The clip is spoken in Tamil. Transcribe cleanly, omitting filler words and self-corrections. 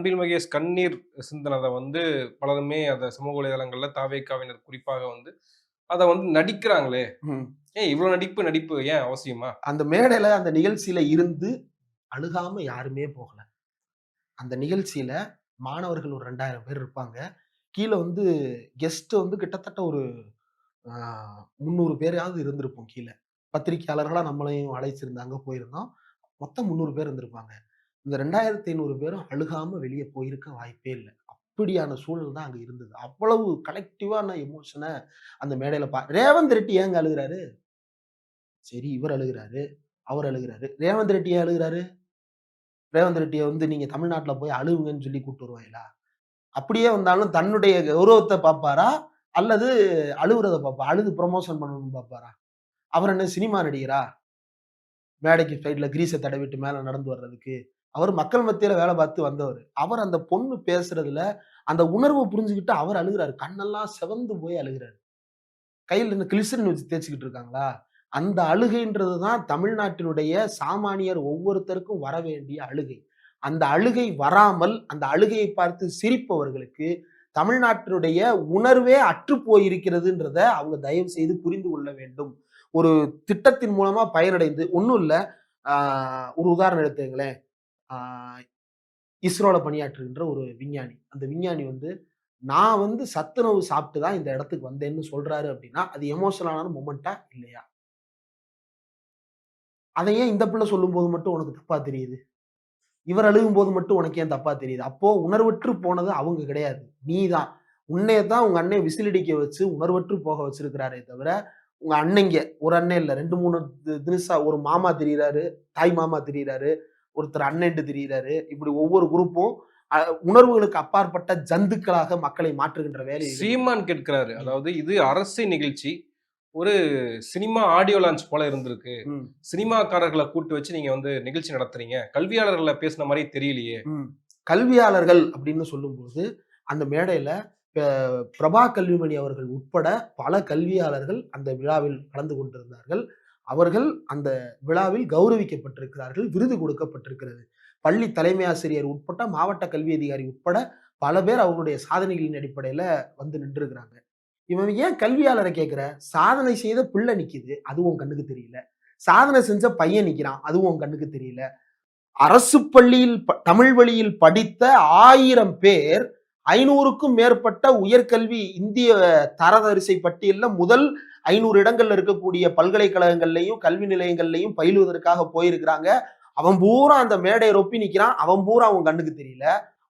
அன்பில் மகேஷ் கண்ணீர் சிந்தினத பலருமே அத சமூக வலைதளங்கள்ல தாவேக்காவினர் குறிப்பாக அத நடிக்கிறாங்களே! ம். ஏன் இவ்ளோ நடிப்பு ஏன் அவசியமா? அந்த மேடையில, அந்த நிகழ்ச்சியில இருந்து அழுகாம யாருமே போகல. அந்த நிகழ்ச்சியில மாணவர்கள் ஒரு 2000 பேர் இருப்பாங்க. கீழ கெஸ்ட் கிட்டத்தட்ட ஒரு ஆ 300 பேராவது இருந்திருப்போம் கீழ. பத்திரிக்கையாளர்களா நம்மளையும் அழைச்சிருந்தாங்க, போயிருந்தோம். மொத்தம் 300 பேர் இருந்திருப்பாங்க. இந்த 2500 பேரும் அழுகாம வெளிய போயிருக்க வாய்ப்பே இல்ல. அப்படியான சூழல் தான் அங்க இருந்தது. அவ்வளவு கலெக்டிவான எமோஷன அந்த மேடையில ரேவந்த் ரெட்டி ஏங்க அழுகுறாரு? சரி, இவர் அழுகுறாரு, அவர் அழுகுறாரு. ரேவந்த் ரெட்டி ஏன் அழுகுறாரு? ரேவந்த் ரெட்டிய நீங்க தமிழ்நாட்டுல போய் அழுவுங்கன்னு சொல்லி கூட்டு வருவாங்களா? அப்படியே வந்தாலும் தன்னுடைய கௌரவத்த பார்ப்பாரா? அல்லது அழுவுறத அழுது புரமோஷன் பண்ணணும்னு பார்ப்பாரா? அவர் என்ன சினிமா நடிகரா? மேடைக்கு சைடுல கிரீஸ தடவிட்டு மேல நடந்து வர்றதுக்கு. அவர் மக்கள் மத்தியில வேலை பார்த்து வந்தவரு. அவர் அந்த பொண்ணு பேசுறதுல அந்த உணர்வ புரிஞ்சுகிட்டு அவர் அழுகுறாரு. கண்ணெல்லாம் சிவந்து போய் அழுகுறாரு. கையில இந்த கிளிசரின் வச்சு தேய்ச்சுக்கிட்டு இருக்காங்களா? அந்த அழுகைன்றது தான் தமிழ்நாட்டினுடைய சாமானியர் ஒவ்வொருத்தருக்கும் வர வேண்டிய அழுகை. அந்த அழுகை வராமல், அந்த அழுகையை பார்த்து சிரிப்பவர்களுக்கு, தமிழ்நாட்டினுடைய உணர்வே அற்று போயிருக்கிறதுன்றத அவங்க தயவு செய்து புரிந்து கொள்ள வேண்டும். ஒரு திட்டத்தின் மூலமா பயனடைந்து ஒண்ணும் இல்ல. ஆ ஒரு உதாரணம் எடுத்துக்கங்களேன். ஆ இஸ்ரோல பணியாற்றுகின்ற ஒரு விஞ்ஞானி. அந்த விஞ்ஞானி நான் சத்துணவு சாப்பிட்டு தான் இந்த இடத்துக்கு வந்தேன்னு சொல்றாரு அப்படின்னா, அது எமோஷனலான மொமெண்ட்டா? இல்லையா? அத ஏன் இந்த பிள்ளை சொல்லும்போது மட்டும் உனக்கு தப்பா தெரியுது? இவர் அழுகும்போது மட்டும் உனக்கு ஏன் தப்பா தெரியுது? அப்போ உணர்வற்று போனது அவங்க கிடையாது. நீ தான். உன்னைய தான் உங்க அண்ணன் விசில் அடிக்க வச்சு உணர்வற்று போக வச்சிருக்கிறாரே தவிர, உங்க அண்ணங்க ஒரு அண்ணன் இல்ல 2, 3 தினுசா ஒரு மாமா திரியிறாரு, தாய் மாமா திரியிறாரு, ஒருத்தர் அண்ணன்ட்டு திரியிறாரு. இப்படி ஒவ்வொரு குரூப்பும் அ உணர்வுகளுக்கு அப்பாற்பட்ட ஜந்துக்களாக மக்களை மாற்றுகின்ற வேலையை சீமான் கேட்கிறாரு. ம். அதாவது இது அரசு நிகழ்ச்சி. ஒரு சினிமா ஆடியோ லான்ச் போல இருந்திருக்கு. ம். சினிமாக்காரர்கள கூட்டு வச்சு நீங்க நிகழ்ச்சி நடத்துறீங்க. கல்வியாளர்கள பேசுன மாரியே தெரியலையே! ம். கல்வியாளர்கள் அப்படின்னு சொல்லும்போது, அந்த மேடையில ப பிரபா கல்விமணி அவர்கள் உட்பட பல கல்வியாளர்கள் அந்த விழாவில் கலந்து கொண்டிருந்தார்கள். அவர்கள் அந்த விழாவில் கௌரவிக்கப்பட்டிருக்கிறார்கள். விருது கொடுக்கப்பட்டிருக்கிறது. பள்ளி தலைமை ஆசிரியர் உட்பட்ட, மாவட்ட கல்வி அதிகாரி உட்பட பல பேர் அவர்களுடைய சாதனைகளின் அடிப்படையில நின்றுருக்கிறாங்க. இவன் ஏன் கல்வியாளர கேட்கிற? சாதனை செய்த பிள்ளை நிக்குது. அது உன் கண்ணுக்கு தெரியல. சாதனை செஞ்ச பையன் நிக்கிறான். அது உன் கண்ணுக்கு தெரியல. அரசு பள்ளியில் தமிழ் வழியில் படித்த 1000 பேர் 500க்கும் மேற்பட்ட உயர்கல்வி இந்திய தரவரிசை பட்டியல்ல முதல் 500 இடங்கள்ல இருக்கக்கூடிய பல்கலைக்கழகங்கள்லயும் கல்வி நிலையங்கள்லயும் பயிலுவதற்காக போயிருக்கிறாங்க. அவன் பூரா அந்த மேடையை ரொப்பி நிக்கிறான். அவன் பூரா அவன் கண்ணுக்கு தெரியல.